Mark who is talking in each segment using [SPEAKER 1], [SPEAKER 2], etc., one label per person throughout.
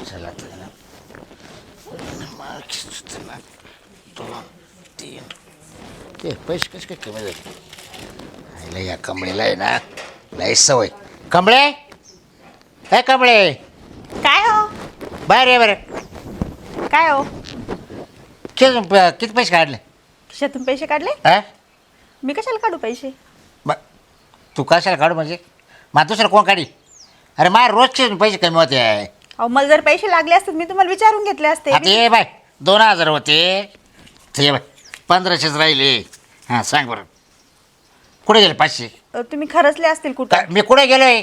[SPEAKER 1] चला ना 2 3 ते पैसे कसे काय कमी झाले आईला या कमळेला आहे ना लय सवय कमळे हे कमळे
[SPEAKER 2] काय हो
[SPEAKER 1] बाहेर ये बरं
[SPEAKER 2] काय हो
[SPEAKER 1] किती पैसे काढले
[SPEAKER 2] खिशातून पैसे काढले
[SPEAKER 1] हा
[SPEAKER 2] मी कशाला काढू पैसे
[SPEAKER 1] तू कशाला काढू म्हणजे मग दुसरं कोण काढी अरे माझ्या रोजचे पैसे कमी होते आहे
[SPEAKER 2] अहो मला जर पैसे लागले असते मी तुम्हाला विचारून घेतले असते
[SPEAKER 1] आता ये बाय 2000 होते तर ये बाय 1500च राहिले हां सांग बरं कुठे गेले 500
[SPEAKER 2] तुम्ही खरचले असतील कुठं
[SPEAKER 1] मी कुठे गेलोय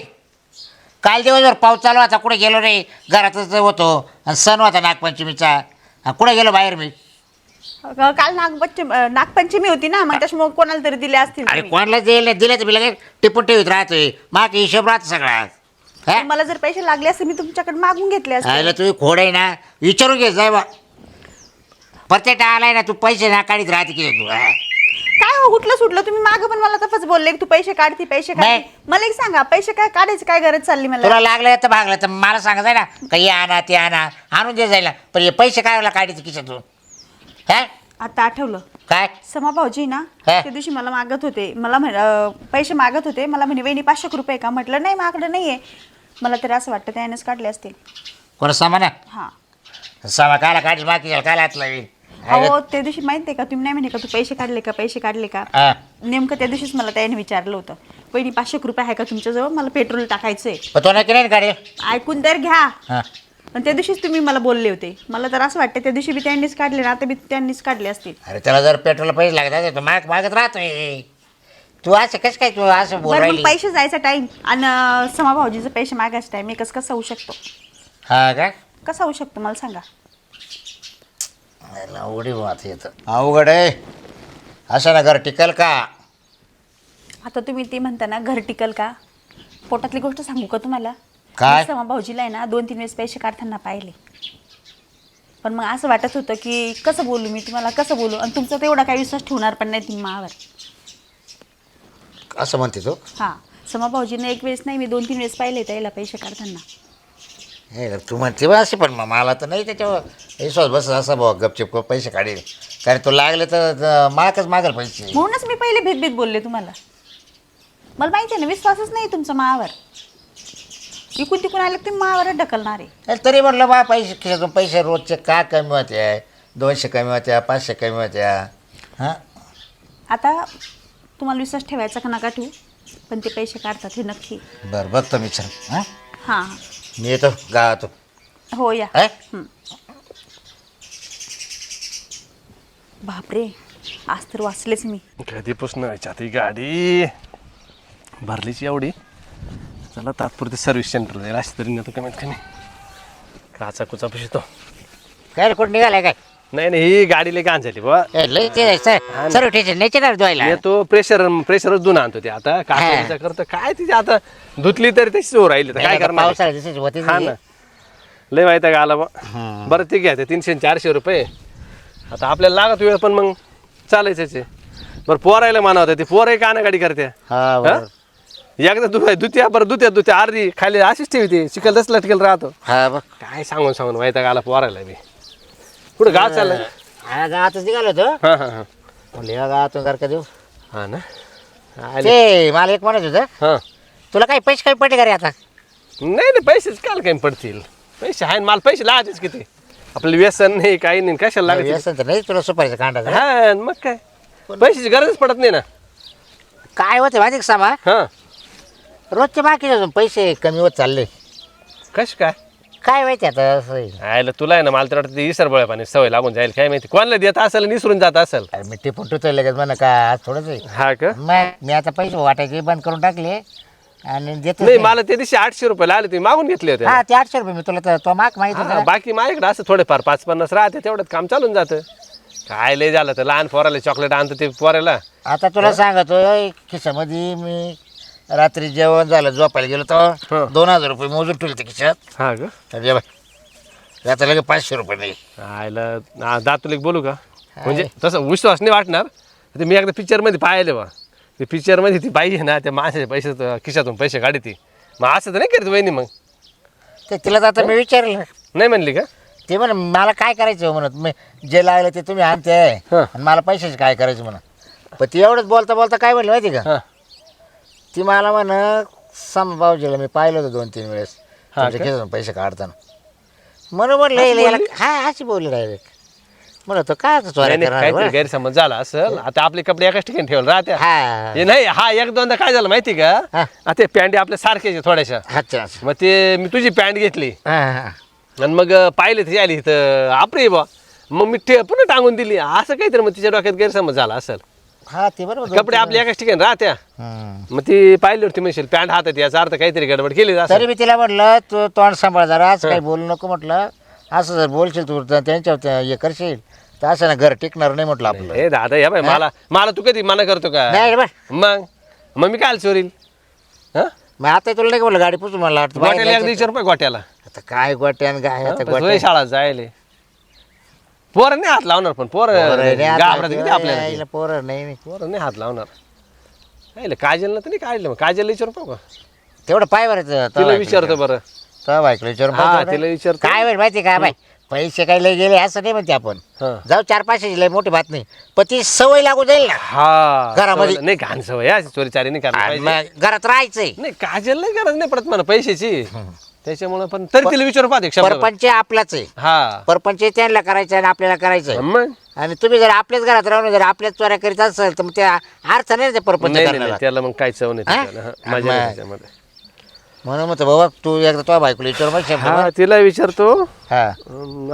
[SPEAKER 1] काल दिवसभर पाऊस चालू होता कुठे गेलो रे घरातच होतो आणि सण होता नागपंचमीचा कुठे गेलो बाहेर मी
[SPEAKER 2] काल नागपंचमी होती ना मग त्याच्यामुळे कोणाला तरी दिले असतील
[SPEAKER 1] अरे
[SPEAKER 2] तुम्ही.
[SPEAKER 1] कोणाला दिले तर मी लगेच टिपून ठेवीत राहतोय माग हिशोब राहतो सगळा हा
[SPEAKER 2] मला जर पैसे लागले असते मी तुमच्याकडे मागून घेतले असते
[SPEAKER 1] आयला तू खोड आहे ना विचारून घे जाय बा प्रत्येक आलाय ना तू पैसे ना काढीत राहते की तू
[SPEAKER 2] काय हो कुठलं सुटलं तुम्ही मागं पण मला तसंच बोलले की तू पैसे काढते पैसे
[SPEAKER 1] नाही.
[SPEAKER 2] काढते मला एक सांगा पैसे काय काढायची काय गरज चालली मला
[SPEAKER 1] तुला लागलं तर भागलं तर मला सांगायचं ना का हे आणा ते आणा आणून दे जायला पण हे पैसे काय काढायचे खिशातून हा
[SPEAKER 2] आता आठवलं
[SPEAKER 1] काय
[SPEAKER 2] समा भाऊजी ना
[SPEAKER 1] हा.
[SPEAKER 2] त्या दिवशी मला मागत होते मला पैसे मागत होते मला म्हणे वहिनी 500 रुपये का म्हटलं नाही माझ्याकडे नाहीये मला तरी असं वाटतं त्यानेच काढले असतील
[SPEAKER 1] कोणा सामान
[SPEAKER 2] हा
[SPEAKER 1] सामा कायला काढली बाकी कायला हातला
[SPEAKER 2] अहो त्या दिवशी माहिती आहे का तुम्ही नाही म्हणे का तू पैसे काढले का नेमकं त्या दिवशीच मला त्याने विचारलं होतं वहिनी 500 रुपये आहे का तुमच्याजवळ मला पेट्रोल टाकायचंय
[SPEAKER 1] तो नाही नाही काढे
[SPEAKER 2] ऐकून तर घ्या
[SPEAKER 1] हां
[SPEAKER 2] पण त्या दिवशीच तुम्ही मला बोलले होते मला तर असं वाटतं त्या दिवशी बी त्यांनीच काढले ना आता बी त्यांनीच काढले असतील
[SPEAKER 1] अरे त्याला जर पेट्रोलला पैसे लागत असेल तर मागत राहतोय तू असं कसं काय तू असं बोल
[SPEAKER 2] बरं
[SPEAKER 1] राहिली
[SPEAKER 2] मग पैसे जायचा टाइम आणि समा भाऊजीचे पैसे मागायचा टाइम एकच कसा होऊ शकतो
[SPEAKER 1] हा का
[SPEAKER 2] कसा होऊ शकतो मला सांगा
[SPEAKER 1] अवघड वाहत येतं अवघड आहे असं ना घर टिकल का
[SPEAKER 2] आता तुम्ही ते म्हणता ना घर टिकल का पोटातली गोष्ट सांगू का तुम्हाला
[SPEAKER 1] काय?
[SPEAKER 2] मी समा भाऊजीला आहे ना 2-3 वेळेस पैसे काढताना पाहिले पण मग असं वाटत होतं की कसं बोलू मी तुम्हाला कसं बोलू आणि तुमचा तेवढा काही विश्वास ठेवणार पण नाही तुम्ही मावर
[SPEAKER 1] असं म्हणते तू
[SPEAKER 2] हां समा भाऊजीने एक वेळेस नाही मी 2-3 वेळेस पाहिले त्याला पैसे काढताना
[SPEAKER 1] हे तू म्हणते बा असे पण मला तर नाही त्याच्यावर विश्वास बस असा भाऊ गपचिप पैसे काढेल कारण तो लागले तर मागच पैसे
[SPEAKER 2] म्हणूनच मी पहिले भेदभेद बोलले तुम्हाला मला माहिती आहे ना विश्वासच नाही तुमचा मावर इकून तिकून आलं तुम्ही मावरच ढकलणार आहे
[SPEAKER 1] तरी म्हटलं बा पैसे खिशातून पैसे रोजचे का कमी होते आहे 200 कमी होत्या 500 कमी होत्या हां
[SPEAKER 2] आता तुम्हाला विश्वास ठेवायचा का नका ठेवू पण ते पैसे काढतात हे नक्की
[SPEAKER 1] बरं बघतो मी छान हां
[SPEAKER 2] हां
[SPEAKER 1] मी येतो गावातून
[SPEAKER 2] हो या
[SPEAKER 1] हां
[SPEAKER 2] बापरे आज तर वाचलेच मी
[SPEAKER 3] कधीपासून ती गाडी भरलीची एवढी चला तात्पुरती सर्व्हिस सेंटर जाईल अशी तरी नाही कमीत कमी काचा कुचा पुशितो
[SPEAKER 1] काय रे कुठं निघालाय काय
[SPEAKER 3] नाही नाही ही गाडी लई घाण झाली बा
[SPEAKER 1] लय ते सर्व टेन्शन नाही ना धुवायला
[SPEAKER 3] मी तो प्रेशरच धुवून आणतो ते आता काचा करतो काय तिची आता धुतली तरी तशीच हो राहिली तर काय करणार
[SPEAKER 1] पावसाळ्यात दिसायची होती
[SPEAKER 3] हा ना लय माहिती का आला बा बरं ते घ्या ते 300-400 रुपये आता आपल्याला लागत वेळ पण मग चालायचे बरं पोरायला म्हणा होतं ते पोरही का ना गाडी करते
[SPEAKER 1] हा बरं.
[SPEAKER 3] एकदा दुत्या बरं दुत्या अर्धी खाली अशीच ठेवते चिखल तसं लटकेल राहतो
[SPEAKER 1] हा बघ
[SPEAKER 3] काय सांगून माहिती का आला पोरायला बी कुठं गाव चाललंय
[SPEAKER 1] हा गावातच निघालो होतो
[SPEAKER 3] हां हां हां
[SPEAKER 1] म्हणले या गावातून कर का देऊ
[SPEAKER 3] हां ना
[SPEAKER 1] ते मला एक म्हणत होतं
[SPEAKER 3] हां
[SPEAKER 1] तुला काही पैसे काही पडले का रे आता
[SPEAKER 3] नाही पैसेच काल काही पडतील पैसे आहे मला पैसे लागायचेच किती आपलं व्यसन नाही काही नाही कशाला लागायचं
[SPEAKER 1] व्यसन तर नाही तुला सुपारीचं कांदा
[SPEAKER 3] हा मग काय पैशाची गरजच पडत नाही ना
[SPEAKER 1] काय होते माहिती का सामा
[SPEAKER 3] हां
[SPEAKER 1] रोजचे बाकी पैसे कमी होत चालले
[SPEAKER 3] कश
[SPEAKER 1] काय माहिती आता असं आहे.
[SPEAKER 3] आयला तुला आहे ना मला तर वाटतं ती इसरबळ पाणी सवय लागून जाईल काय माहिती कोणाला देत असेल निसरून जात असेल
[SPEAKER 1] अरे मी टिपून ठेवतोय लगेच म्हणा का आज थोडंच आहे
[SPEAKER 3] हा का
[SPEAKER 1] मग मी आता पैसे वाटायचे बंद करून टाकले आणि देतो
[SPEAKER 3] नाही मला त्या दिवशी 800 रुपये लागले तुम्ही मागून घेतले होते
[SPEAKER 1] हा ते 800 रुपये मी तुला तो माग माहित
[SPEAKER 3] हा,
[SPEAKER 1] होता
[SPEAKER 3] बाकी माझ्याकडे असं थोडेफार 5-50 राहते तेवढ्यात काम चालून जातं काय लय झालं तर लहान पोराला चॉकलेट आणतं ते पोराला
[SPEAKER 1] आता तुला सांगतोय खिशामध्ये मी रात्री जेवण झालं झोपायला गेलो तर 2000 रुपये मोजून ठेवले ते खिशात
[SPEAKER 3] हा का
[SPEAKER 1] अरे बाय आता लगे 500 रुपये नाही
[SPEAKER 3] आयला दातुल एक बोलू का म्हणजे तसं विश्वास नाही वाटणार ते मी एकदा पिक्चरमध्ये पाहिले बा ते पिक्चरमध्ये ती बाई आहे ना त्या माणसाचे पैसे खिशातून पैसे काढते मग असं तर नाही करत वहिनी मग
[SPEAKER 1] ते तिला तर आता मी विचारलं
[SPEAKER 3] नाही म्हणली का?
[SPEAKER 1] ते म्हण मला काय करायचं हो म्हणत मी जे लागलं ते तुम्ही आणते
[SPEAKER 3] हां.
[SPEAKER 1] आणि मला पैशाचे काय करायचं म्हणा. पण ती एवढंच बोलता बोलता काय म्हणली माहिती का?
[SPEAKER 3] हां
[SPEAKER 1] ती मला म्हण भाऊजीला मी पाहिलं होतं 2-3 वेळेस
[SPEAKER 3] हा
[SPEAKER 1] तुमच्या
[SPEAKER 3] का?
[SPEAKER 1] खिशातून पैसे काढताना म्हणून म्हटलं याला हा अशी बोलली डायरेक्ट. म्हणत तो काय चोऱ्या
[SPEAKER 3] नाही, नाही,
[SPEAKER 1] करणार
[SPEAKER 3] काहीतरी
[SPEAKER 1] बरं?
[SPEAKER 3] गैरसमज झाला असेल. आता आपले कपडे एकाच ठिकाणी ठेवले राहत्या.
[SPEAKER 1] हा
[SPEAKER 3] हे नाही हा एक दोनदा काय झालं माहिती का?
[SPEAKER 1] हा.
[SPEAKER 3] आता ते पॅन्ट आपल्या सारखेच आहे थोड्याशा.
[SPEAKER 1] अच्छा अच्छा.
[SPEAKER 3] मग ते मी तुझी पॅन्ट घेतली
[SPEAKER 1] हा हा
[SPEAKER 3] आणि मग पाहिले ती आली तर आपरे बा मग मी पुन्हा टांगून दिली असं काहीतरी. मग तिच्या डोक्यात गैरसमज झाला असेल.
[SPEAKER 1] हा ते बरोबर.
[SPEAKER 3] कपडे आपले एकाच ठिकाणी राहत्या.
[SPEAKER 1] हम्म.
[SPEAKER 3] मग ती पाहिली होती म्हणशील पॅन्ट हातात याचा अर्थ काहीतरी गडबड केली असं.
[SPEAKER 1] तरी मी तिला म्हटलं तू तोंड सांभाळ जरा आज काही बोलू नको म्हटलं. असं जर बोलशील तू तर त्यांच्यावर हे करशील तर असं ना घर टिकणार नाही म्हटलं आपलं.
[SPEAKER 3] हे दादा या बाई मला तू कधी मना करतो का?
[SPEAKER 1] नाही बरं.
[SPEAKER 3] मग मी काय चोरील? हा
[SPEAKER 1] मग आता तुला नाही बोललं गाडी पुसून मला वाटतं बाहेर
[SPEAKER 3] गोट्याला
[SPEAKER 1] जायचं.
[SPEAKER 3] 100 रुपये गोट्याला.
[SPEAKER 1] आता काय गोट्यान काय आता
[SPEAKER 3] सोय
[SPEAKER 1] गोट्या
[SPEAKER 3] शाळा जायले पोरं नाही हात लावणार. पण पोरं घाबरत किती आपल्याला ते.
[SPEAKER 1] पोरं नाही
[SPEAKER 3] पोरं नाही हात लावणार. नाही काजलनं तर नाही काढलं. मग काजलला विचारू पाहू का?
[SPEAKER 1] तेवढं पाय बरं
[SPEAKER 3] तिला विचारतो बरं.
[SPEAKER 1] तर बायकोला विचारून
[SPEAKER 3] हा
[SPEAKER 1] पाहतो
[SPEAKER 3] तिला
[SPEAKER 1] ना.
[SPEAKER 3] विचारतो.
[SPEAKER 1] काय वेळ माहिती काय बाय पैसे काही लय गेले असं नाही म्हणते आपण.
[SPEAKER 3] हा.
[SPEAKER 1] जाऊ 4-5 लय मोठी बात नाही पण ती सवय लागू जाईल ना.
[SPEAKER 3] हा
[SPEAKER 1] घरामध्ये-
[SPEAKER 3] सवय- नाही घाण सवय आहे, चोरी चारी नाही करायला
[SPEAKER 1] आणि
[SPEAKER 3] पाहिजे.
[SPEAKER 1] मग घरात राहायचंय.
[SPEAKER 3] नाही काजल नाही गरज नाही पडत मला पैशाची. त्याच्यामुळे पण तरी तिला विचारू पाहते एक शब्द.
[SPEAKER 1] परपंच आपलाच आहे.
[SPEAKER 3] हा
[SPEAKER 1] परपंच त्यांना करायचं आणि आपल्याला करायचंय.
[SPEAKER 3] मग
[SPEAKER 1] आणि तुम्ही जर आपल्याच घरात राहून जर आपल्याच चोऱ्या करीत असेल तर मग त्या अर्थ नाही ते परपंच
[SPEAKER 3] नाही नाही,
[SPEAKER 1] करण्याला.
[SPEAKER 3] नाही त्याला मग काय चव नाही
[SPEAKER 1] हा?
[SPEAKER 3] त्याच्याला. हा, मजा नाही
[SPEAKER 1] मग-
[SPEAKER 3] त्याच्यामध्ये.
[SPEAKER 1] म्हणून म्हणतो बाबा तू एकदा तुझ्या बायकोला विचारून मग शब्द
[SPEAKER 3] हा
[SPEAKER 1] बोल.
[SPEAKER 3] तिला विचारतो.
[SPEAKER 1] हा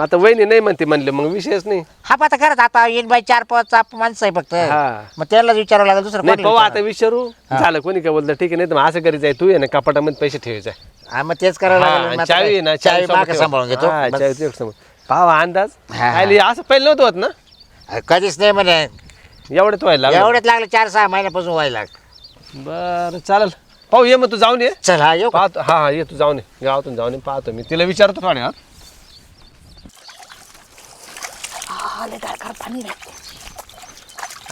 [SPEAKER 3] आता वहिनी नाही म्हणते म्हणले मग विषयच नाही.
[SPEAKER 1] हा पण आता खरंच आता येईन बाई 4-5 माणसं आहे फक्त.
[SPEAKER 3] हा.
[SPEAKER 1] मग त्याला विचारावं लागेल दुसरं
[SPEAKER 3] नाही
[SPEAKER 1] कोणाला
[SPEAKER 3] पाहू आता
[SPEAKER 1] विचारणार?
[SPEAKER 3] विचारू झालं कोणी काय बोलतं ठीक आहे. नाही तर मग असं करीत जाय तू आहे ना कपाटामध्ये पैसे ठेवायचे.
[SPEAKER 1] हा मग तेच करावं
[SPEAKER 3] हा,
[SPEAKER 1] लागेल.
[SPEAKER 3] आणि
[SPEAKER 1] मग आता
[SPEAKER 3] चावी आहे ना
[SPEAKER 1] काय?
[SPEAKER 3] चावी
[SPEAKER 1] चावी
[SPEAKER 3] सोबत
[SPEAKER 1] मागं
[SPEAKER 3] ठेव.
[SPEAKER 1] सांभाळून घेतो
[SPEAKER 3] हा,
[SPEAKER 1] बस.
[SPEAKER 3] चावी तुझ्या समोर. पाहा अंदाज
[SPEAKER 1] हा.
[SPEAKER 3] काय असं पहिलं नव्हतं होत ना.
[SPEAKER 1] कधीच नाही म्हणे
[SPEAKER 3] एवढं तो व्हायला लागलं.
[SPEAKER 1] एवढ्यात लागलं 4-6 महिन्यापासून व्हायला लागलं.
[SPEAKER 3] बरं चालेल पाहू ये मग तू जाऊन ये.
[SPEAKER 1] चल हा येऊ का?
[SPEAKER 3] पाहतो हा हा ये तू जाऊन ये गावातून जाऊन ये पाहतो मी तिला विचारतो थोड्या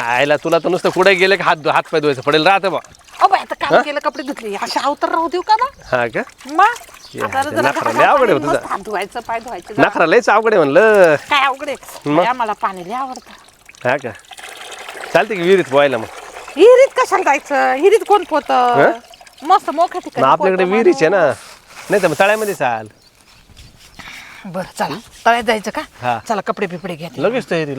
[SPEAKER 3] आयला तुला तर नुसतं कुठे गेले का हात पाय धुवायचं पडेल राहतं बा.
[SPEAKER 4] अबे आता काम केलं कपडे धुतले अशा अवतर राहू देऊ का ना
[SPEAKER 3] हा का
[SPEAKER 4] मग
[SPEAKER 3] ये,
[SPEAKER 4] आता
[SPEAKER 3] ते
[SPEAKER 4] जरा
[SPEAKER 3] नखरा
[SPEAKER 4] घरात
[SPEAKER 3] लय अवघड आहे
[SPEAKER 4] पाणी
[SPEAKER 3] तुझं.
[SPEAKER 4] मस्त हात धुवायचं पाय धुवायचं जरा.
[SPEAKER 3] नखरा लयच अवघड आहे म्हणलं.
[SPEAKER 4] काय अवघड आहे
[SPEAKER 3] मग?
[SPEAKER 4] आम्हाला पाणी लय आवडतं.
[SPEAKER 3] हा का चालते की विहिरीत पोहायला मग.
[SPEAKER 4] हिरीत कशाला जायचं हिरीत कोण पोत
[SPEAKER 3] हं?
[SPEAKER 4] मस्त मोठ्या
[SPEAKER 3] मग
[SPEAKER 4] ठिकाणी
[SPEAKER 3] आपल्याकडे
[SPEAKER 4] पोतं
[SPEAKER 3] विहिरीच आहे
[SPEAKER 4] माणूस.
[SPEAKER 3] ना. नाही तर मग तळ्यामध्ये चाल.
[SPEAKER 4] बरं चला तळ्यात जायचं
[SPEAKER 3] हा.
[SPEAKER 4] का चला कपडे बिपडे घ्या
[SPEAKER 3] लगेच तयारी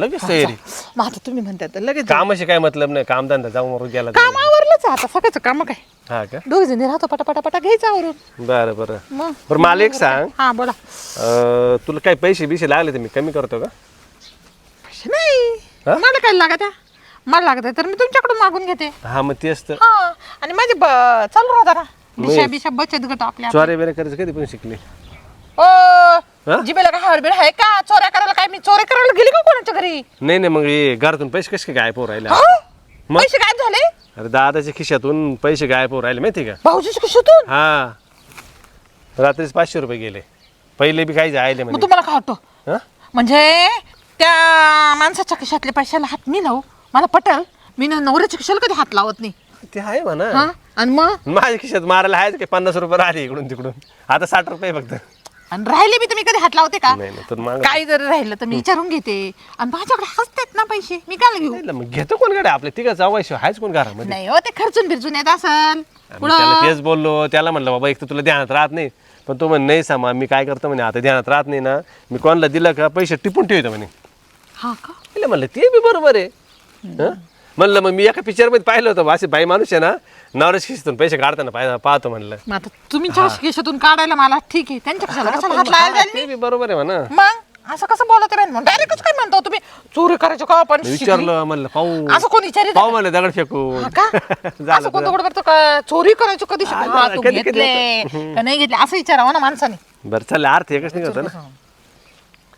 [SPEAKER 4] मग आता तुम्ही म्हणता तर लगेच जाऊ.
[SPEAKER 3] कामाशी काय मतलब नाही कामधंदा जाऊन वरून गेला तर.
[SPEAKER 4] काम आवरलंच आहे आता सकाळचं काम काय
[SPEAKER 3] हा का
[SPEAKER 4] दोघ जणी राहतो पटापटा घ्यायचं आवरून
[SPEAKER 3] बरं बरं
[SPEAKER 4] मग
[SPEAKER 3] बरं मला एक सांग
[SPEAKER 4] हा बोला
[SPEAKER 3] तुला काही पैसे बिशे लागले तर मी कमी करतो का?
[SPEAKER 4] नाही
[SPEAKER 3] हा?
[SPEAKER 4] मला काय लागत आहे मला लागत आहे तर मी तुमच्याकडून मागून घेते
[SPEAKER 3] हा मग तेच तर
[SPEAKER 4] हा आणि माझे चालू राहता ना दिशा बिशा बचत गट आपल्या
[SPEAKER 3] चोऱ्या बिऱ्या करायचं कधी पण शिकले.
[SPEAKER 4] ओ
[SPEAKER 3] हा?
[SPEAKER 4] जिबेला काय हरबीड आहे का चोऱ्या करायला काय मी चोऱ्या करायला गेली का कोणाच्या घरी
[SPEAKER 3] नाही नाही मग हे घरातून पैसे कसे काय गायब होऊ राहिले?
[SPEAKER 4] हा?
[SPEAKER 3] मग?
[SPEAKER 4] पैसे गायब झाले
[SPEAKER 3] अरे दादाच्या खिशातून पैसे गायब होऊ राहिले माहिती का?
[SPEAKER 4] भाऊजीच्या खिशातून
[SPEAKER 3] हा रात्रीच 500 रुपये गेले. पहिले बी काही जायले
[SPEAKER 4] मग
[SPEAKER 3] म्हणजे
[SPEAKER 4] तुम्हाला काय वाटतं
[SPEAKER 3] हा?
[SPEAKER 4] म्हणजे त्या माणसाच्या खिशातल्या पैशाला हात मी लावू मला पटेल मी ना नवऱ्याच्या खिशाला कधी हात लावत नाही
[SPEAKER 3] ते आहे म्हणा.
[SPEAKER 4] हा आणि मग
[SPEAKER 3] माझ्या खिशात मारायला आहे काही 50 रुपये राहिले इकडून तिकडून. आता 60 रुपये फक्त.
[SPEAKER 4] आणि राहिले मी तुम्ही कधी हात लावते का
[SPEAKER 3] नाही नाही तर मग
[SPEAKER 4] काही जर राहिलं तर मी विचारून घेते आणि माझ्याकडे हसतात ना पैसे मी काय घेऊ
[SPEAKER 3] नाही, मग घेतो कोण गाडी आपल्या तिघं जावायशी आहेच कोण घरामध्ये.
[SPEAKER 4] नाही हो ते खर्चून बिरचून येत असल
[SPEAKER 3] आम्ही त्याला तेच बोललो त्याला म्हणलं बाबा एक तर तुला ध्यानात राहत नाही पण तो म्हणे नाही सामा मी काय करतो म्हणे आता ध्यानात राहत नाही ना मी कोणाला दिलं का पैसे टिपून ठेवतो म्हणे.
[SPEAKER 4] हा का
[SPEAKER 3] तिला म्हणलं ते बी बरोबर आहे. हं? म्हणलं मग मी एका पिक्चरमध्ये पाहिलं होतं असे बाई माणूस आहे ना नवऱ्याच्या खिशातून पैसे काढताना पाहतो म्हणलं.
[SPEAKER 4] मग आता तुमच्या खिशातून काढायला मला ठीक आहे त्यांच्या खिशाला कशाला हात लावायला
[SPEAKER 3] ते बी बरोबर आहे म्हणा.
[SPEAKER 4] मग असं कसं बोलत आहे डायरेक्टच काय म्हणतो तुम्ही चोरी करायचं का आपण
[SPEAKER 3] मी विचारलं म्हणलं पाहू
[SPEAKER 4] असं कोण विचारित
[SPEAKER 3] पाहू म्हणलं दगड फेकून.
[SPEAKER 4] हा का असं कोणतं गोड करतो का चोरी करायचं कधी शिकवलं?
[SPEAKER 3] हा,
[SPEAKER 4] तू
[SPEAKER 3] कधी- कधी
[SPEAKER 4] घेतले का नाही घेतले असं विचारावं ना माणसाने
[SPEAKER 3] बरं चाललं अर्थ एकच नाही होतं ना.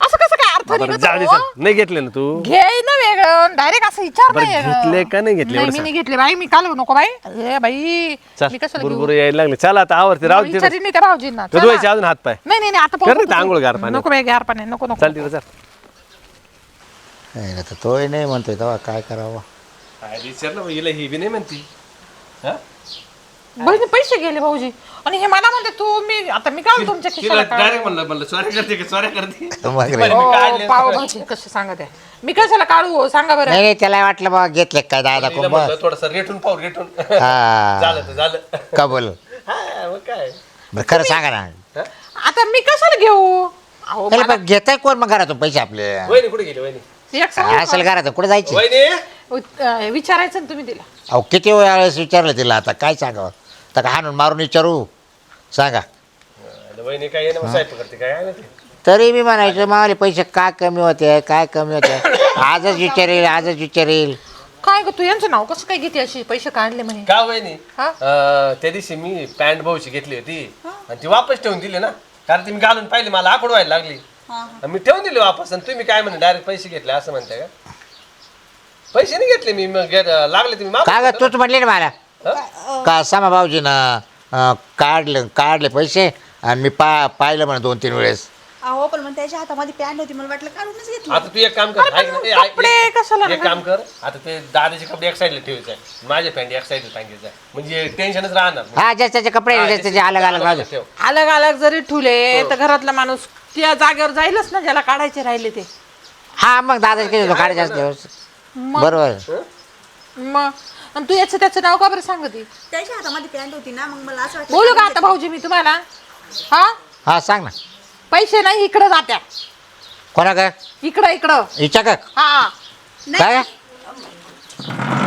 [SPEAKER 4] असं कसं काय अर्थ
[SPEAKER 3] बरं
[SPEAKER 4] निघतो?
[SPEAKER 3] जाऊ दे चल. नाही घेतले ना तू
[SPEAKER 4] घे ना वेगळं डायरेक्ट असं विचार
[SPEAKER 3] बरं,
[SPEAKER 4] नाही
[SPEAKER 3] घेतले का नाही घेतले
[SPEAKER 4] नाही
[SPEAKER 3] एवढं
[SPEAKER 4] मी नाही घेतले बाई मी काल नको बाई अरे बाई
[SPEAKER 3] चल
[SPEAKER 4] मी कसं
[SPEAKER 3] बुरबुर यायला लागले चल आता आवडते राहू दे
[SPEAKER 4] विचारीन मी त्या भाऊजींना
[SPEAKER 3] तो
[SPEAKER 4] चला.
[SPEAKER 3] धुवायचे अजून हात पाय
[SPEAKER 4] नाही नाही नाही, आता
[SPEAKER 3] कर रे
[SPEAKER 4] पाहू.
[SPEAKER 3] ते आंघोळ गार पाण्यात.
[SPEAKER 4] नको बाई गार पाणी नको नको
[SPEAKER 3] चल तिथं चल.
[SPEAKER 1] नाही ना तर तोही नाही म्हणतोय तेव्हा काय करावं.
[SPEAKER 3] विचारलं मग हिला ही बी नाही म्हणती. हा?
[SPEAKER 4] बहिणी पैसे गेले भाऊजी आणि हे मला म्हणते तू मी काय तुमच्या खिशाला
[SPEAKER 3] डायरेक्ट म्हणलं चोऱ्या करते का चोऱ्या करते
[SPEAKER 1] मग रे.
[SPEAKER 3] मी काढले.
[SPEAKER 4] पावभाजी कसं सांगा त्या मी कशाला काढू हो सांगा बरं
[SPEAKER 1] नाही त्याला वाटलं बाबा घेतले काय दादा
[SPEAKER 3] तिला
[SPEAKER 1] कोंब
[SPEAKER 3] म्हणलं थोडंसं रेटून पाहू रेटून
[SPEAKER 1] हा
[SPEAKER 3] झालं तर झालं
[SPEAKER 1] का बोल
[SPEAKER 3] हा मग काय
[SPEAKER 1] बरं खरं सांगा ना
[SPEAKER 3] हा?
[SPEAKER 4] आता मी कशाला घेऊ अहो
[SPEAKER 1] त्याला पण घेताय कोण मग घरातून पैसे आपले
[SPEAKER 3] वहिनी कुठे गेली वहिनी
[SPEAKER 4] एक सांगू
[SPEAKER 1] काय असेल घरातून कुठे जायचे
[SPEAKER 3] वहिनी
[SPEAKER 4] विचारायचं ना तुम्ही तिला
[SPEAKER 1] अहो किती वेळेस विचारलं तिला आता काय सांगावं तर का हाणून मारून विचारू सांगा
[SPEAKER 3] वहिनी काय येणं स्वयंपाक करते काय आहे ना ते
[SPEAKER 1] तरी मी म्हणायचं मावले पैसे काय कमी होते काय कमी होते आजच विचारेल
[SPEAKER 4] काय ग तू यांचं नाव कसं काय घेते अशी पैसे काढले म्हणे
[SPEAKER 3] का वहिनी
[SPEAKER 4] हा?
[SPEAKER 3] त्या दिवशी मी पॅन्ट भाऊची घेतली होती आणि ती वापस ठेवून दिली ना कारण ती मी घालून पाहिली मला आखड व्हायला लागली आणि मी ठेवून दिली वापस आणि तुम्ही काय म्हणे डायरेक्ट पैसे घेतले असं म्हणताय का पैसे नाही घेतले मी मग लागले तुम्ही माफ
[SPEAKER 1] काय ग
[SPEAKER 3] करा.
[SPEAKER 1] तूच म्हणले ना मला का सामा भाऊजीनं काढले पैसे आणि मी पाहिलं म्हणा 2-3 वेळेस
[SPEAKER 2] अहो पण मग त्याच्या हातामध्ये पॅन्ट होती मला वाटलं काढूनच घेतली
[SPEAKER 3] आता तू एक काम कर ऐक ना,
[SPEAKER 4] कपडे कशाला
[SPEAKER 3] एक काम कर आता ते दादाचे कपडे एक साईडला ठेवायचे आहे माझे पॅन्ट एक साईडला टाकायचे आहे म्हणजे टेन्शनच राहणार नाही.
[SPEAKER 1] हा ज्याचे कपडे
[SPEAKER 3] हा,
[SPEAKER 1] ज्याचे अलग अलग बाजू
[SPEAKER 3] ठेव.
[SPEAKER 4] अलग अलग जरी ठुले तर घरातला माणूस त्या जागेवर जाईलच ना ज्याला काढायचे राहिले ते
[SPEAKER 1] हा मग दादाचे किती काढायचे असते
[SPEAKER 4] मग
[SPEAKER 1] बरोबर
[SPEAKER 4] मग आणि तू याचं त्याचं नाव का बरं सांगते
[SPEAKER 2] त्याच्या हातामध्ये पॅन्ट होती ना मग मला असं वाटलं
[SPEAKER 4] बोलू का आता भाऊजी मी तुम्हाला हा
[SPEAKER 1] हा सांग ना
[SPEAKER 4] पैसे नाही इकडं जात्या
[SPEAKER 1] कोणा का
[SPEAKER 4] इकडं
[SPEAKER 1] इच्छा का
[SPEAKER 4] हा
[SPEAKER 1] काय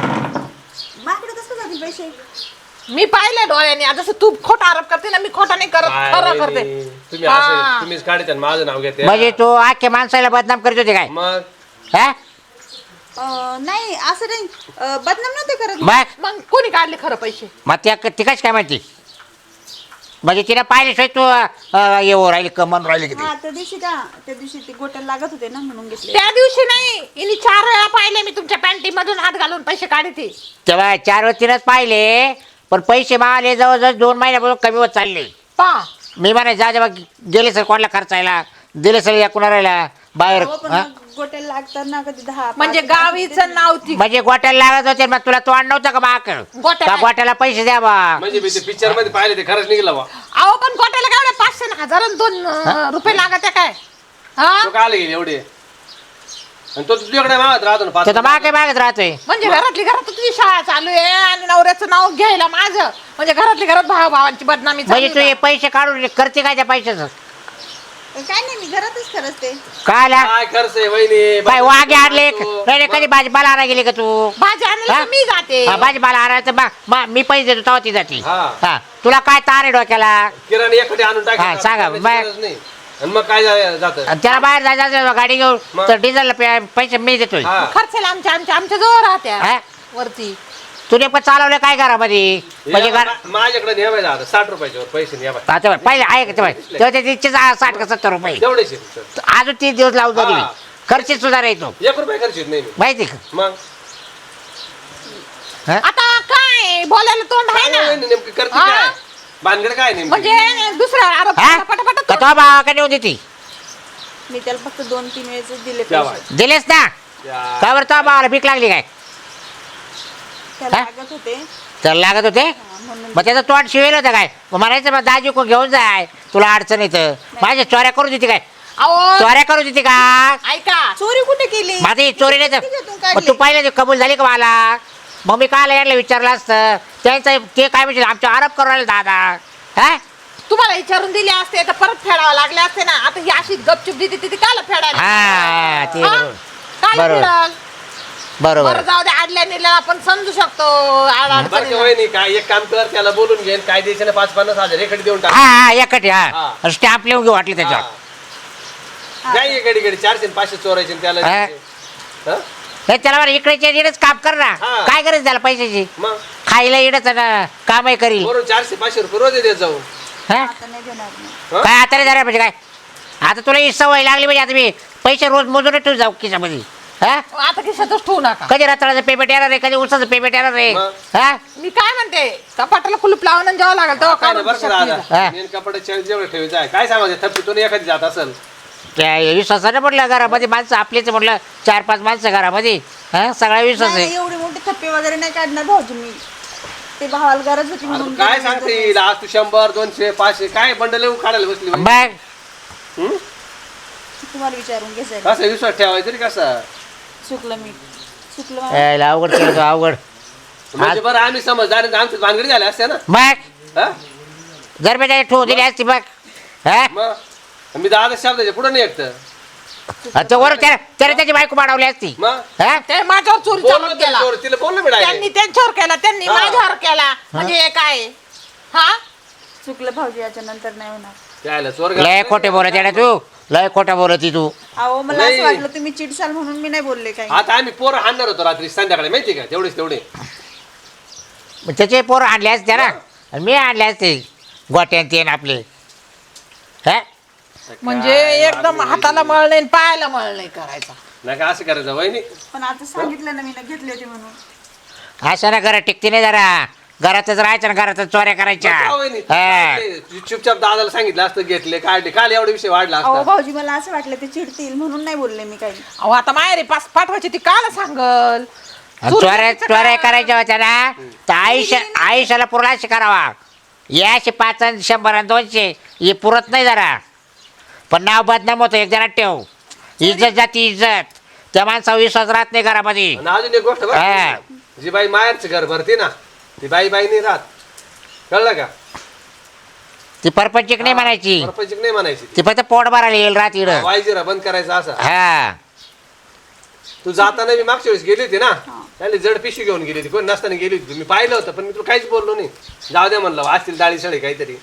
[SPEAKER 2] माझ्याकडे कसं जातील पैसे
[SPEAKER 4] मी पाहिलं डोळ्याने आता जसं तू खोटा आरोप करते ना मी खोटा नाही करत
[SPEAKER 3] काय
[SPEAKER 4] खरं
[SPEAKER 3] वहिनी,
[SPEAKER 4] करते
[SPEAKER 3] तुम्ही
[SPEAKER 4] हा.
[SPEAKER 3] असं तुम्हीच काढते आणि माझं नाव घेते
[SPEAKER 1] म्हणजे तू आख्या माणसाला बदनाम करत होते काय
[SPEAKER 3] मग
[SPEAKER 1] हा
[SPEAKER 2] नाही असं नाही बदनाम नव्हते करत
[SPEAKER 1] मग
[SPEAKER 4] मग कोणी काढले खरं पैसे
[SPEAKER 1] मग त्या ती कशी काय माहिती म्हणजे तिला पाहिल्याशिवाय तू येऊ राहिली कमन राहिली किती
[SPEAKER 2] हा त्या दिवशी ते गोट्याला लागत होते ना म्हणून घेतले
[SPEAKER 4] त्या दिवशी नाही हिने 4 वेळा पाहिले मी तुमच्या पॅन्टी मधून हात घालून पैसे काढते
[SPEAKER 1] तेव्हा 4 वर 3च पाहिले पण पैसे मावले जवळजवळ 2 महिन्यापासून कमी होत चालले
[SPEAKER 4] पा
[SPEAKER 1] मी म्हणे जा जेव्हा गेले सर कोणाला खर्चायला दिले सर या कुणाला बाहेर
[SPEAKER 2] हो, पण
[SPEAKER 1] हा?
[SPEAKER 2] मग गोट्याला लागतात ना कधी 10
[SPEAKER 4] म्हणजे गावीचं नाव ती
[SPEAKER 1] म्हणजे गोट्याला लागत होते मग तुला तोंड नव्हतं का बाक
[SPEAKER 4] गोट्याला-
[SPEAKER 1] का गोट्याला पैसे द्या बा
[SPEAKER 3] म्हणजे मी ते पिक्चर मध्ये पाहिले ते खरंच निघलं बा
[SPEAKER 4] अहो पण गोट्याला काय एवढे 500 आणि 1000 आणि 2 रुपये लागत आहे काय हा
[SPEAKER 3] तो काय आले गेले एवढे आणि तो तुझ्याकडे मागत राहतो ना
[SPEAKER 1] तो तर मागे मागत राहतोय
[SPEAKER 4] म्हणजे घरात तुझी शाळा चालू आहे आणि नवऱ्याचं नाव घ्यायला माझं म्हणजे घरात भावांची बदनामी
[SPEAKER 1] म्हणजे
[SPEAKER 4] चालू
[SPEAKER 1] तू
[SPEAKER 4] आहे.
[SPEAKER 1] हे पैसे काढून करते काय त्या पैशाचं
[SPEAKER 2] काय नाही मी घरातच खरंच ते
[SPEAKER 1] काय आला
[SPEAKER 3] काय खर्च आहे वहिनी
[SPEAKER 1] काय वाघे आणले नाही रे, कधी भाजीपाला आणा गेली का तू
[SPEAKER 4] भाजी आणली
[SPEAKER 1] हा?
[SPEAKER 4] तर मी जाते
[SPEAKER 1] हा, भाजीपाला आणायचं मी पैसे देतो तेव्हा ती जाती
[SPEAKER 3] हा.
[SPEAKER 1] हा तुला काय तार आहे डोक्याला
[SPEAKER 3] किराणा एखादी आणून
[SPEAKER 1] हा,
[SPEAKER 3] टाकायचं,
[SPEAKER 1] सांगा.
[SPEAKER 3] आपल्याला
[SPEAKER 1] बाय.
[SPEAKER 3] गरज नाही आणि मग काय जातं
[SPEAKER 1] आणि त्याला बाहेर जायचं असेल गाडी घेऊन
[SPEAKER 3] मग?
[SPEAKER 1] तर डिझेलला पैसे मी देतोय
[SPEAKER 3] हा
[SPEAKER 4] खर्चाला आमच्या जवळ राहत्या
[SPEAKER 1] हा?
[SPEAKER 4] वरती
[SPEAKER 1] तुने पण चालवलं काय घरामध्ये म्हणजे घर
[SPEAKER 3] माझ्याकडे नेवायचं आता 60 रुपयाच्यावर पैसे नेवाय
[SPEAKER 1] आता पहिले आहे का तेव्हा तेव्हा त्याची इच्छा 60 का 70 रुपये
[SPEAKER 3] तेवढेच
[SPEAKER 1] अजून 30 दिवस लावून
[SPEAKER 3] हा.
[SPEAKER 1] जगली खर्च सुद्धा येतो
[SPEAKER 3] 1 रुपये खर्च येत नाही मी.
[SPEAKER 1] माहिती का
[SPEAKER 3] मग
[SPEAKER 1] हा?
[SPEAKER 4] आता काय बोलायला तोंड आहे
[SPEAKER 3] काय
[SPEAKER 4] ना
[SPEAKER 3] वहिनी, नेमकी करते
[SPEAKER 4] हा?
[SPEAKER 3] काय भानगड काय नेमकी
[SPEAKER 4] म्हणजे दुसरा आरोप
[SPEAKER 1] हा?
[SPEAKER 4] पटापट
[SPEAKER 1] का तो भावा का नेऊन देते
[SPEAKER 2] मी त्याला फक्त 2-3 वेळेस दिले
[SPEAKER 3] त्या
[SPEAKER 2] पैसे
[SPEAKER 3] बाय.
[SPEAKER 1] दिलेस ना
[SPEAKER 3] या.
[SPEAKER 1] का बरं तो भावाला भीक लागली काय
[SPEAKER 2] त्याला
[SPEAKER 1] हा?
[SPEAKER 2] लागत होते
[SPEAKER 1] त्याला लागत होते
[SPEAKER 2] म्हणून
[SPEAKER 1] मग त्याचं तोंड शिवेल होतं काय मग म्हणायचं मग दाजी को घेऊन जाय तुला अडचण येतं माझ्या चोऱ्या करू देते काय
[SPEAKER 4] अहो
[SPEAKER 1] चोऱ्या करू देते का
[SPEAKER 4] ऐका
[SPEAKER 2] चोरी कुठे केली
[SPEAKER 1] माझी चोरी नाही तर
[SPEAKER 2] तिच्यातून
[SPEAKER 1] मग
[SPEAKER 2] काढली.
[SPEAKER 1] तू पाहिलं ते कबूल झाली का मला मग मी काल यायला विचारलं असतं त्यांचं ते काय म्हणजे आमच्या आरोप करू राहिले दादा हा
[SPEAKER 4] तुम्हाला विचारून दिले असते तर परत फेडावं लागले असते ना आता ही अशी गपचूप देते ती काला फेडायला
[SPEAKER 1] हा ते
[SPEAKER 4] हा?
[SPEAKER 1] बरोबर
[SPEAKER 4] काला
[SPEAKER 1] बरोबर.
[SPEAKER 4] फेडाल?
[SPEAKER 1] बरोबर
[SPEAKER 4] बरं जाऊ दे आडल्या निल्या आपण समजू शकतो
[SPEAKER 3] बरं का वहिनी काय एक काम कर त्याला बोलून घेईन काय द्यायचे ना 5-50 हजार एकडे देऊन टाक
[SPEAKER 1] हा हा एकट
[SPEAKER 3] हा.
[SPEAKER 1] हा स्टॅम्प लिहून घेऊ वाटली त्याच्यावर
[SPEAKER 3] काय एकडे 400-500 चोरायचे आणि त्याला
[SPEAKER 1] हा.
[SPEAKER 3] द्यायचे. हा?
[SPEAKER 1] हे त्याला बरं इकडेच्या इकडेच काम कर ना
[SPEAKER 3] हा.
[SPEAKER 1] काय करायचं त्याला पैशाची
[SPEAKER 3] मग
[SPEAKER 1] खायला इडच ना कामही करील
[SPEAKER 3] वरून 400-500 रुपये रोज देत जाऊ
[SPEAKER 1] हा
[SPEAKER 2] आता नाही देणार नाही
[SPEAKER 3] हा?
[SPEAKER 1] काय आता नाही झालं म्हणजे काय आता तुला ही सवय लागली म्हणजे आता मी पैसे रोज मोजून ठेवू जाऊ खिशामध्ये हा
[SPEAKER 4] आता खिशातच ठेवू नका
[SPEAKER 1] कधी रताळाचं पेमेंट येणार आहे कधी उसाचं पेमेंट येणार आहे
[SPEAKER 3] मग?
[SPEAKER 1] हा
[SPEAKER 4] मी काय म्हणते कपाटाला कुलूप लावून आणि जेव्हा लागेल तेव्हा
[SPEAKER 3] काय नाही,
[SPEAKER 4] काढून
[SPEAKER 3] बरं का
[SPEAKER 4] खिशात
[SPEAKER 3] दादा
[SPEAKER 4] ठेवा.
[SPEAKER 1] हा.
[SPEAKER 3] मेन कपडे जेवढे ठेवायचं आहे काय सांगायचं थप्पीतून एखादी जात असेल
[SPEAKER 1] त्या विश्वासाने म्हटलं घरामध्ये माणसं आपलेच म्हटलं 4-5 माणसं घरामध्ये हा सगळा विश्वास
[SPEAKER 2] नाही,
[SPEAKER 1] आहे
[SPEAKER 2] एवढे मोठे थप्पे वगैरे नाही काढणार भाऊजी मी ते भावाला गरज होती
[SPEAKER 3] अरे
[SPEAKER 2] म्हणून
[SPEAKER 3] काय सांगते येईल आज तू 100 200 500 काय बंडल येऊ काढायला बसली बाई?
[SPEAKER 1] मग
[SPEAKER 3] हं?
[SPEAKER 2] तुम्हाला विचारून घे साहेब.
[SPEAKER 3] कसा विश्वास ठेवायचा तरी कसा
[SPEAKER 2] चुकलं मला.
[SPEAKER 1] यायला अवघड केलं तो अवघड.
[SPEAKER 3] म्हणजे बरं आम्ही समजदार आणि आमच्या भानगडी झाल्या असत्या ना
[SPEAKER 1] मग
[SPEAKER 3] हा?
[SPEAKER 1] जर मी त्याची ठेवून दिली असती बघ हा
[SPEAKER 3] मग मी दादा शब्दाच्या पुढे नाही एकटं
[SPEAKER 1] आता वर त्याने त्याची बायको पाडवली असती
[SPEAKER 3] मग
[SPEAKER 1] हा
[SPEAKER 4] ते माझ्यावर चोरीचा
[SPEAKER 3] बोललो
[SPEAKER 4] आरोप
[SPEAKER 3] तरी
[SPEAKER 4] केला
[SPEAKER 3] जोर, तिला बोललो मी direct.
[SPEAKER 4] त्यांनी त्यांच्यावर केला त्यांनी
[SPEAKER 3] हा.
[SPEAKER 4] माझ्यावर केला म्हणजे हे काय हा
[SPEAKER 2] चुकलं भाऊजी, याच्या नंतर नाही होणार.
[SPEAKER 3] त्याला स्वर्ग
[SPEAKER 1] लय खोटे बोलत येड्या तू लय खोटं बोलती तू.
[SPEAKER 2] अहो मला
[SPEAKER 3] नाही.
[SPEAKER 2] असं वाटलं तुम्ही चिडसाल म्हणून मी नाही बोलले काही.
[SPEAKER 3] आता आम्ही पोरं हाणणार होतो रात्री संध्याकाळी माहिती का तेवढेच तेवढे
[SPEAKER 1] मग त्याचे पोरं आणले असते ना आणि मी आणले असते गोट्यान तेन आपले हा
[SPEAKER 4] म्हणजे एकदम हाताला मळ नाही पायाला मळ नाही करायचा.
[SPEAKER 3] नाही का असं करायचं वहिनी
[SPEAKER 2] पण आता सांगितलं ना मी ना घेतली होती म्हणून.
[SPEAKER 1] अशा ना घरात टिकते नाही जरा घरातच राहायचं ना घरातच चोऱ्या करायच्या
[SPEAKER 3] बघा वहिनी,
[SPEAKER 1] हा.
[SPEAKER 3] ते चुपचाप दादाला सांगितलं असतं घेतले काढले काल एवढा विषय वाढला
[SPEAKER 2] अहो
[SPEAKER 3] असता
[SPEAKER 2] भाऊजी मला असं वाटलं ते चिडतील म्हणून नाही बोलले मी काही.
[SPEAKER 4] अहो आता माहेरी पाठवायची ती काला सांगल
[SPEAKER 1] आणि चोऱ्या चोऱ्या करायच्या होत्या ना तर आयुष्याला पुरला करावा याशे 5 आणि 100 आणि 200 हे पुरत नाही जरा पण नाव बदनाम होतं एक जणात ठेव इज्जत जाती इज्जत त्या माणसावर विश्वास राहत नाही घरामध्ये
[SPEAKER 3] आणि अजून एक गोष्ट बरं
[SPEAKER 1] हा.
[SPEAKER 3] जी बाई माहेरचं घर भरते ना ती बाई नाही राहत कळलं का
[SPEAKER 1] ती परपंचिक नाही म्हणायची
[SPEAKER 3] सरपंच नाही म्हणायची
[SPEAKER 1] ती फक्त पोट भरायला येईल राहत इकडं
[SPEAKER 3] वायजीरा बंद करायचा असा
[SPEAKER 1] हा
[SPEAKER 3] तू जाताना मी मागच्या वेळेस गेली होती ना त्याला जड पिशवी घेऊन गेली होती कोण नसताना गेली होती मी पाहिलं होतं पण मी तुला काहीच बोललो नाही जाऊ द्या म्हणलं असतील डाळी सळे काहीतरी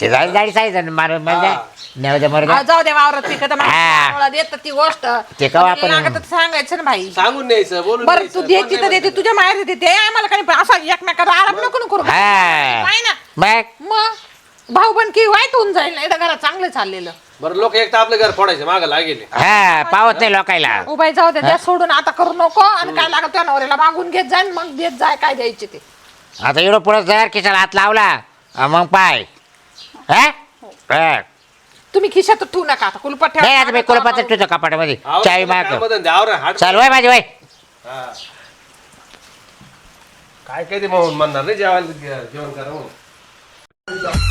[SPEAKER 1] ते जाडी जाडी सांगितलं मार म्हणजे
[SPEAKER 3] हा.
[SPEAKER 1] नेवद्या मर
[SPEAKER 4] अहो, जाऊ दे वावरात पिकत
[SPEAKER 1] हा.
[SPEAKER 4] देत ती गोष्ट
[SPEAKER 1] ते केव्हा आपण-
[SPEAKER 4] लागत तर सांगायचं ना भाई.
[SPEAKER 3] सांगून न्यायचं बोलून
[SPEAKER 4] बरं
[SPEAKER 3] न्यायचं.
[SPEAKER 4] तू
[SPEAKER 3] कोण
[SPEAKER 4] द्यायची
[SPEAKER 3] नाही
[SPEAKER 4] तर देते
[SPEAKER 3] म्हणत.
[SPEAKER 4] तुझ्या माहेर देते ते आम्हाला काही असं एकमेकाचा आरोप नको करू
[SPEAKER 1] हा
[SPEAKER 4] नाही ना
[SPEAKER 1] मग
[SPEAKER 4] मग भाऊ पण की वाईट होऊन जाईल ना घरात चांगलं चाललेलं
[SPEAKER 3] बरं लोक एक तर आपलं घर फोडायचं मागं लागेल
[SPEAKER 1] हा पावत नाही लोकायला
[SPEAKER 4] उभाई जाऊ दे द्या सोडून आता करू नको आणि काय लागत त्या नवऱ्याला मागून घेत जाय मग देत जाय काय द्यायचे ते
[SPEAKER 1] आता एवढं पुढं जर खिशाला हात लावला मग पाय हा? हा.
[SPEAKER 4] तुम्ही खिशात ठेवू नका आता कुलपट
[SPEAKER 1] नाही आता मी कुलपात्र ठेवतो कपाटामध्ये चावी माग
[SPEAKER 3] हाट
[SPEAKER 1] चाल वय माझी वय
[SPEAKER 3] हा. काय काय ते म्हणून म्हणणार नाही जेवायला जेवण करा म्हणून